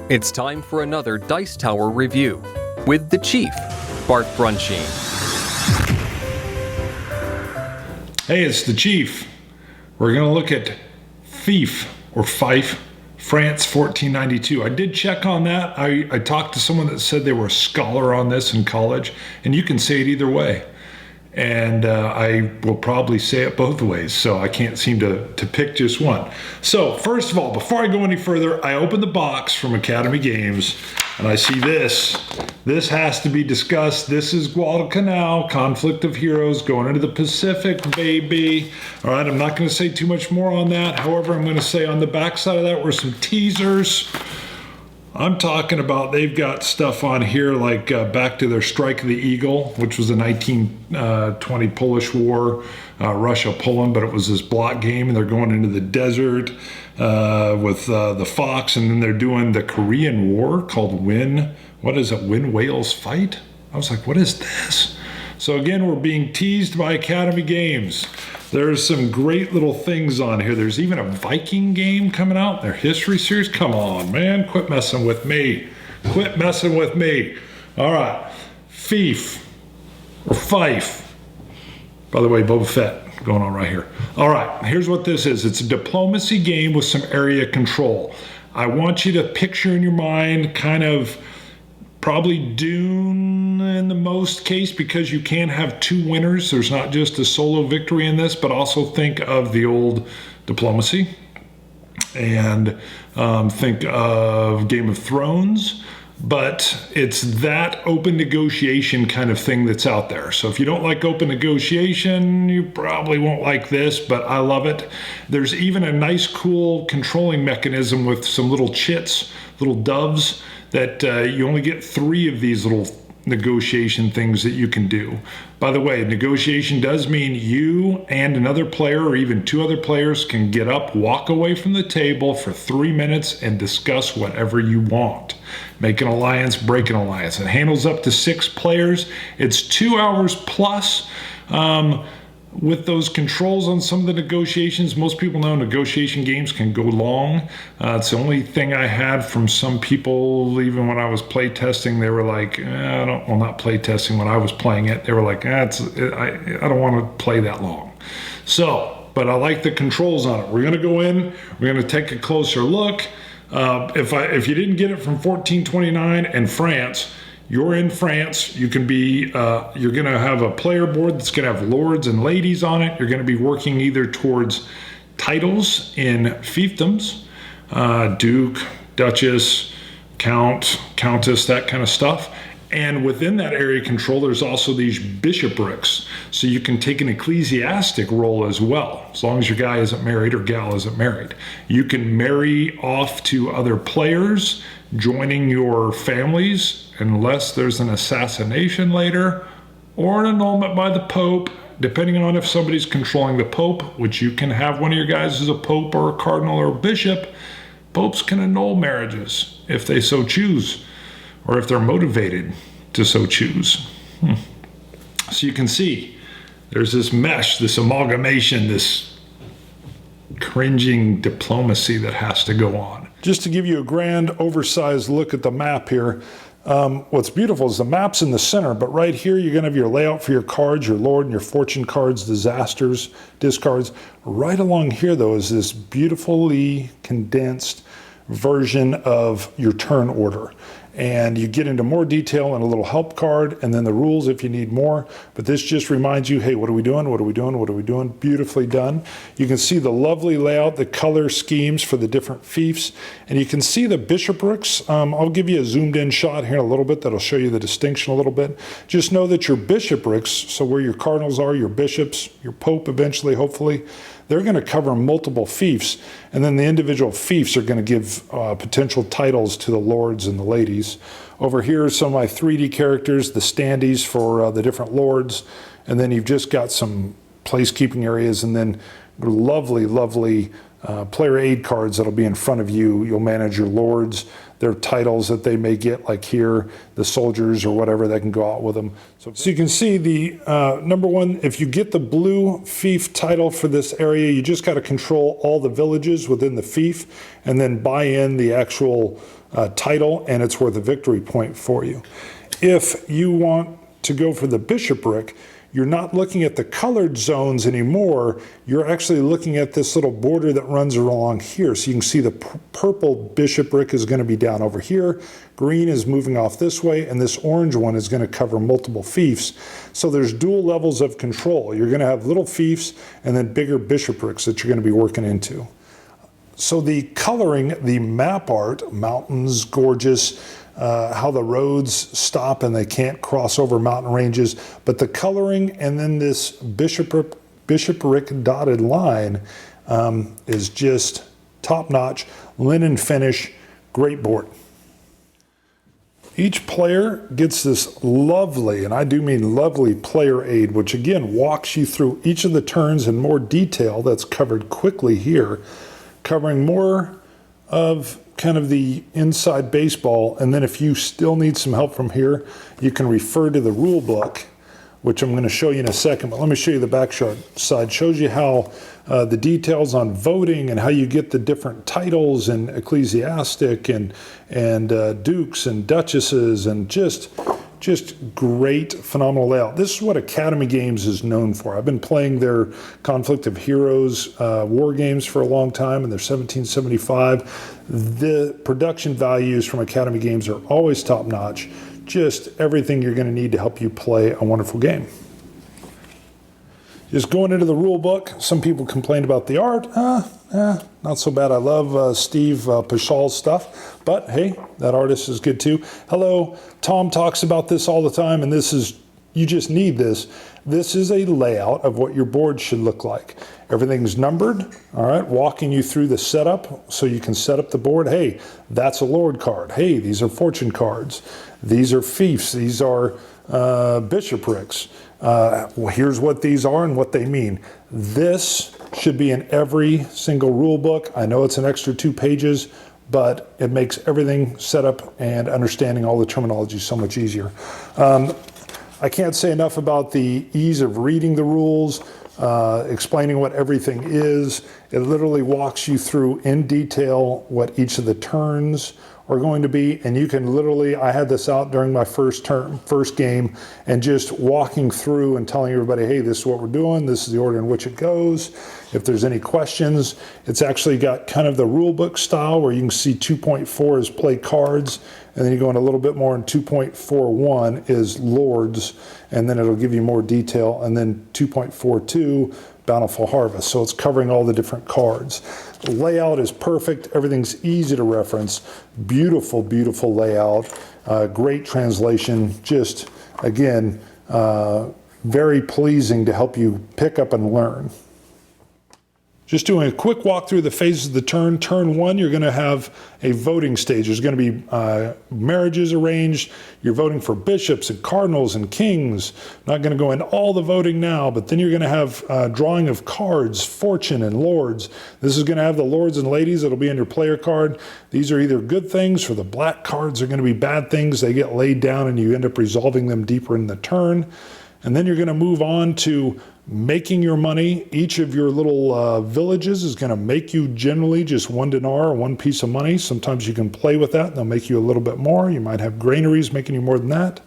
It's time for another Dice Tower review with the Chief, Bart Brunchine. Hey, it's the Chief. We're going to look at Fief, or Fief, France 1492. I did check on that. I talked to someone that said they were a scholar on this in college, and you can say it either way. And I will probably say it both ways, so I can't seem to pick just one. So first of all, before I go any further, I open the box from Academy Games, and I see this. This has to be discussed. This is Guadalcanal, Conflict of Heroes, going into the Pacific, baby. All right, I'm not going to say too much more on that. However, I'm going to say on the back side of that were some teasers. I'm talking about they've got stuff on here like back to their Strike of the Eagle, which was the 1920 Polish War, Russia-Poland, but it was this block game, and they're going into the desert with the Fox, and then they're doing the Korean War called When Whales Fight? I was like, what is this? So again, we're being teased by Academy Games. There's some great little things on here. There's even a Viking game coming out, their history series. Come on, man, quit messing with me. Quit messing with me. All right, Fief, or Fife. By the way, Boba Fett going on right here. All right, here's what this is. It's a diplomacy game with some area control. I want you to picture in your mind kind of probably Dune in the most case, because you can have two winners. There's not just a solo victory in this, but also think of the old diplomacy, and think of Game of Thrones, but it's that open negotiation kind of thing that's out there. So if you don't like open negotiation, you probably won't like this, but I love it. There's even a nice, cool controlling mechanism with some little chits, little doves, that you only get 3 of these little negotiation things that you can do. By the way, negotiation does mean you and another player, or even 2 other players, can get up, walk away from the table for 3 minutes and discuss whatever you want. Make an alliance, break an alliance. It handles up to 6 players. It's 2 hours plus. With those controls on some of the negotiations, most people know negotiation games can go long. It's the only thing I had from some people, even when I was play testing, they were like, not play testing, when I was playing it, they were like, I don't want to play that long. So, but I like the controls on it. We're going to go in, we're going to take a closer look. If you didn't get it from 1429 and France, you're in France, you can be, you're going to have a player board that's going to have lords and ladies on it. You're going to be working either towards titles in fiefdoms, Duke, Duchess, Count, Countess, that kind of stuff. And within that area control, there's also these bishoprics. So you can take an ecclesiastic role as well, as long as your guy isn't married or gal isn't married. You can marry off to other players, joining your families, unless there's an assassination later, or an annulment by the Pope, depending on if somebody's controlling the Pope, which you can have one of your guys as a Pope or a Cardinal or a Bishop. Popes can annul marriages if they so choose, or if they're motivated to so choose. So you can see there's this mesh, this amalgamation, this cringing diplomacy that has to go on. Just to give you a grand oversized look at the map here, what's beautiful is the map's in the center, but right here you're going to have your layout for your cards, your lord and your fortune cards, disasters, discards. Right along here, though, is this beautifully condensed version of your turn order. And you get into more detail in a little help card, and then the rules if you need more. But this just reminds you, hey, what are we doing? What are we doing? What are we doing? Beautifully done. You can see the lovely layout, the color schemes for the different fiefs. And you can see the bishoprics. I'll give you a zoomed in shot here in a little bit that'll show you the distinction a little bit. Just know that your bishoprics, so where your cardinals are, your bishops, your pope eventually, hopefully, they're going to cover multiple fiefs, and then the individual fiefs are going to give potential titles to the lords and the ladies. Over here are some of my 3D characters, the standees for the different lords, and then you've just got some placekeeping areas, and then lovely, lovely player aid cards that'll be in front of you. You'll manage your lords, their titles that they may get, like here, the soldiers or whatever that can go out with them. So you can see the number one, if you get the blue fief title for this area, you just got to control all the villages within the fief and then buy in the actual title, and it's worth a victory point for you. If you want to go for the bishopric, you're not looking at the colored zones anymore. You're actually looking at this little border that runs along here. So you can see the purple bishopric is going to be down over here. Green is moving off this way, and this orange one is going to cover multiple fiefs. So there's dual levels of control. You're going to have little fiefs and then bigger bishoprics that you're going to be working into. So the coloring, the map art, mountains, gorgeous, how the roads stop and they can't cross over mountain ranges, but the coloring and then this bishopric dotted line is just top-notch, linen finish, great board. Each player gets this lovely, and I do mean lovely, player aid, which again walks you through each of the turns in more detail. That's covered quickly here, covering more of kind of the inside baseball. And then if you still need some help from here, you can refer to the rule book, which I'm going to show you in a second. But let me show you the back side. Shows you how the details on voting and how you get the different titles and ecclesiastic and dukes and duchesses, and just great, phenomenal layout. This is what Academy Games is known for. I've been playing their Conflict of Heroes war games for a long time, and they're 1775. The production values from Academy Games are always top-notch. Just everything you're going to need to help you play a wonderful game. Just going into the rule book, some people complained about the art. Not so bad. I love Steve Pashal's stuff, but hey, that artist is good too. Hello, Tom talks about this all the time, and this is, you just need this. This is a layout of what your board should look like. Everything's numbered, all right, walking you through the setup so you can set up the board. Hey, that's a Lord card. Hey, these are fortune cards. These are fiefs. These are bishoprics. Here's what these are and what they mean. This should be in every single rule book. I know it's an extra 2 pages, but it makes everything set up and understanding all the terminology so much easier. I can't say enough about the ease of reading the rules, explaining what everything is. It literally walks you through in detail what each of the turns are going to be, and you can literally, I had this out during my first game, and just walking through and telling everybody, hey, this is what we're doing, this is the order in which it goes. If there's any questions, it's actually got kind of the rule book style where you can see 2.4 is play cards, and then you go in a little bit more, and 2.41 is lords, and then it'll give you more detail, and then 2.42 bountiful harvest. So it's covering all the different cards. The layout is perfect. Everything's easy to reference. Beautiful, beautiful layout. Great translation. Just, again, very pleasing to help you pick up and learn. Just doing a quick walk through the phases of the turn. Turn 1, you're going to have a voting stage. There's going to be marriages arranged. You're voting for bishops and cardinals and kings. Not going to go into all the voting now, but then you're going to have drawing of cards, fortune and lords. This is going to have the lords and ladies that'll be in your player card. These are either good things, or the black cards are going to be bad things. They get laid down and you end up resolving them deeper in the turn. And then you're going to move on to making your money. Each of your little villages is going to make you generally just 1 dinar or 1 piece of money. Sometimes you can play with that. They'll make you a little bit more. You might have granaries making you more than that.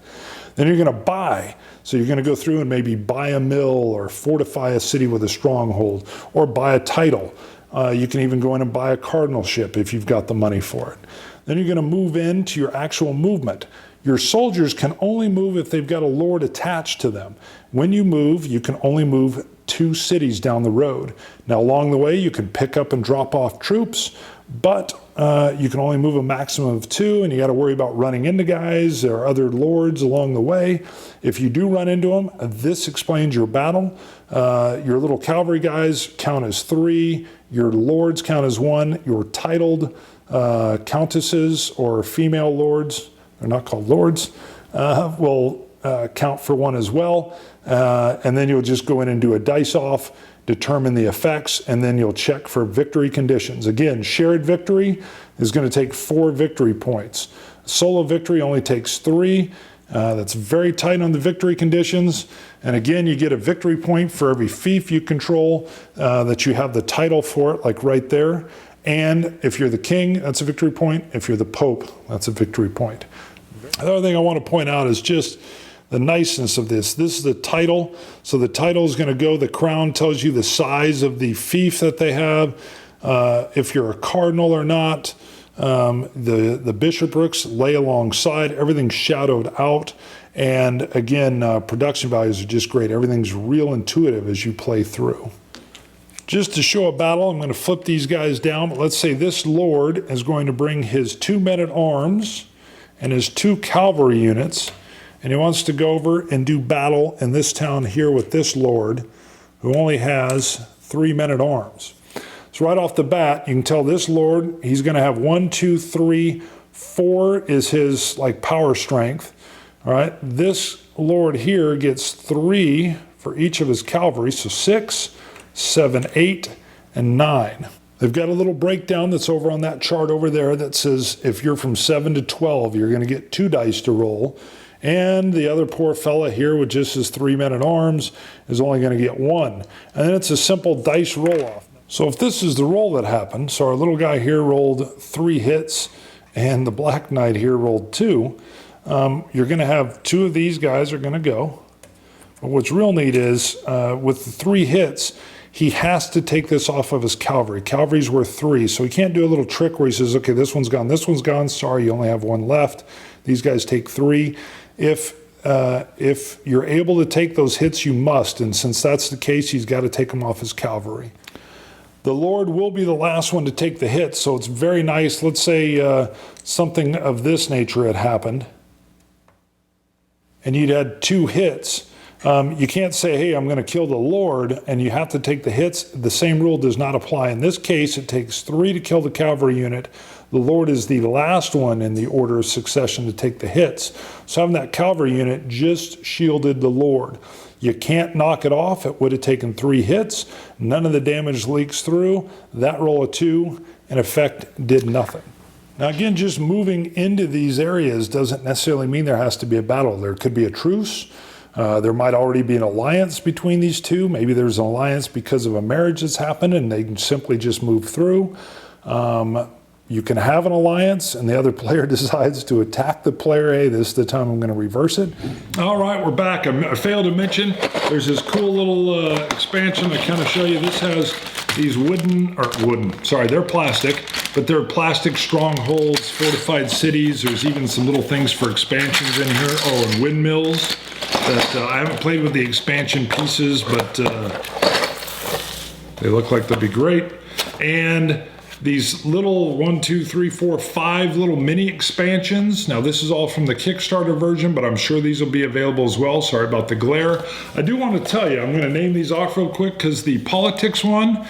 Then you're going to buy. So you're going to go through and maybe buy a mill or fortify a city with a stronghold or buy a title. You can even go in and buy a cardinalship if you've got the money for it. Then you're going to move into your actual movement. Your soldiers can only move if they've got a lord attached to them. When you move, you can only move 2 cities down the road. Now, along the way, you can pick up and drop off troops, but you can only move a maximum of 2, and you got to worry about running into guys or other lords along the way. If you do run into them, this explains your battle. Your little cavalry guys count as 3. Your lords count as 1. Your titled countesses or female lords, they're not called lords, will count for 1 as well. And then you'll just go in and do a dice off. determine the effects, and then you'll check for victory conditions. Again, shared victory is going to take 4 victory points. Solo victory only takes 3. That's very tight on the victory conditions. And again, you get a victory point for every fief you control, that you have the title for it, like right there. And if you're the king, that's a victory point. If you're the pope, that's a victory point. The other thing I want to point out is just the niceness of this. This is the title. So the title is going to go, the crown tells you the size of the fief that they have, if you're a cardinal or not. The bishoprics lay alongside, everything's shadowed out. And again, production values are just great. Everything's real intuitive as you play through. Just to show a battle, I'm going to flip these guys down. But let's say this lord is going to bring his 2 men-at-arms and his 2 cavalry units, and he wants to go over and do battle in this town here with this lord, who only has 3 men-at-arms. So right off the bat, you can tell this lord, he's going to have 1, 2, 3, 4 is his like power strength. All right, this lord here gets 3 for each of his cavalry, so 6, 7, 8, and 9. They've got a little breakdown that's over on that chart over there that says if you're from 7 to 12, you're going to get 2 dice to roll. And the other poor fella here with just his 3 men-at-arms is only going to get 1. And then it's a simple dice roll-off. So if this is the roll that happened, so our little guy here rolled 3 hits and the Black Knight here rolled 2, you're going to have 2 of these guys are going to go. But what's real neat is with the 3 hits, he has to take this off of his cavalry. Cavalry's worth 3, so he can't do a little trick where he says, okay, this one's gone, sorry, you only have 1 left. These guys take 3. If you're able to take those hits, you must, and since that's the case, he's got to take them off his cavalry. The Lord will be the last one to take the hits, so it's very nice. Let's say something of this nature had happened, and you'd had 2 hits. You can't say, hey, I'm going to kill the Lord, and you have to take the hits. The same rule does not apply. In this case, it takes 3 to kill the cavalry unit. The Lord is the last one in the order of succession to take the hits. So having that cavalry unit just shielded the Lord. You can't knock it off. It would have taken 3 hits. None of the damage leaks through. That roll of 2, in effect, did nothing. Now again, just moving into these areas doesn't necessarily mean there has to be a battle. There could be a truce. There might already be an alliance between these two. Maybe there's an alliance because of a marriage that's happened and they can simply just move through. You can have an alliance and the other player decides to attack the player A. This is the time I'm going to reverse it. All right, we're back. I failed to mention there's this cool little expansion to kind of show you. This has these they're plastic, but they're plastic strongholds, fortified cities. There's even some little things for expansions in here. Oh, and windmills. That I haven't played with the expansion pieces, but they look like they'll be great. And these little 1, 2, 3, 4, 5 little mini expansions. Now this is all from the Kickstarter version, but I'm sure these will be available as well. Sorry about the glare. I do want to tell you, I'm going to name these off real quick because the politics one,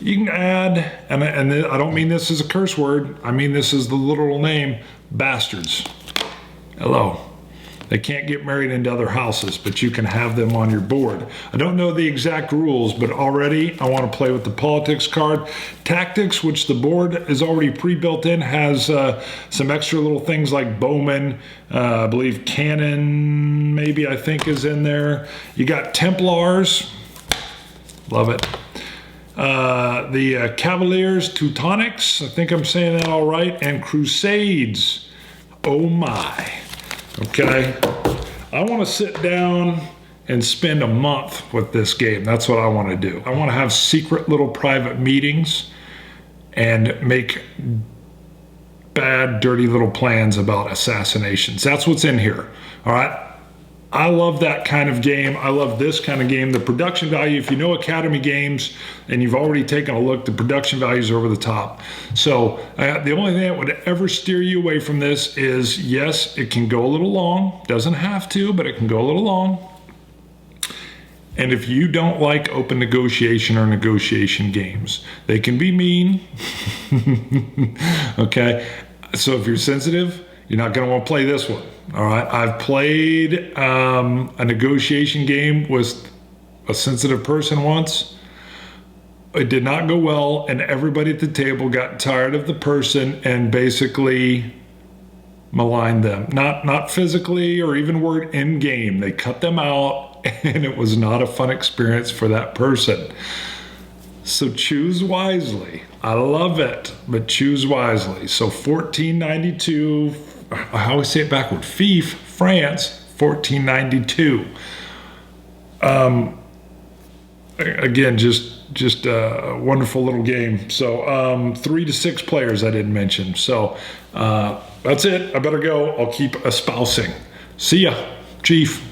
you can add, and I don't mean this as a curse word, I mean this is the literal name, bastards. Hello. They can't get married into other houses, but you can have them on your board. I don't know the exact rules, but already I want to play with the politics card. Tactics, which the board is already pre-built in, has some extra little things like bowmen, I believe cannon, maybe I think is in there. You got Templars, love it. The Cavaliers, Teutonics, I think I'm saying that all right, and Crusades, oh my. Okay, I want to sit down and spend a month with this game. That's what I want to do. I want to have secret little private meetings and make bad, dirty little plans about assassinations. That's what's in here. All right. I love that kind of game. I love this kind of game. The production value, if you know Academy games and you've already taken a look, the production value is over the top. So the only thing that would ever steer you away from this is, yes, it can go a little long. Doesn't have to, but it can go a little long. And if you don't like open negotiation or negotiation games, they can be mean. Okay, so if you're sensitive, you're not going to want to play this one. All right, I've played a negotiation game with a sensitive person once. it did not go well, and everybody at the table got tired of the person and basically maligned them. Not physically or even word in game. They cut them out, and it was not a fun experience for that person. So choose wisely. I love it, but choose wisely. So 1492, I always say it backward, Fief, France, 1492. Again, just a wonderful little game. So 3 to 6 players I didn't mention. So that's it. I better go. I'll keep espousing. See ya, Chief.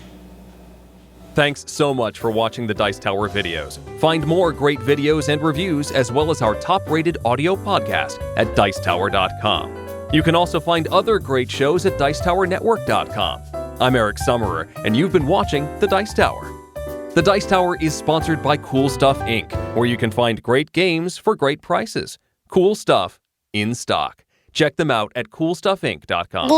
Thanks so much for watching the Dice Tower videos. Find more great videos and reviews, as well as our top-rated audio podcast at Dicetower.com. You can also find other great shows at Dicetowernetwork.com. I'm Eric Summerer, and you've been watching The Dice Tower. The Dice Tower is sponsored by Cool Stuff Inc., where you can find great games for great prices. Cool stuff in stock. Check them out at CoolStuffInc.com.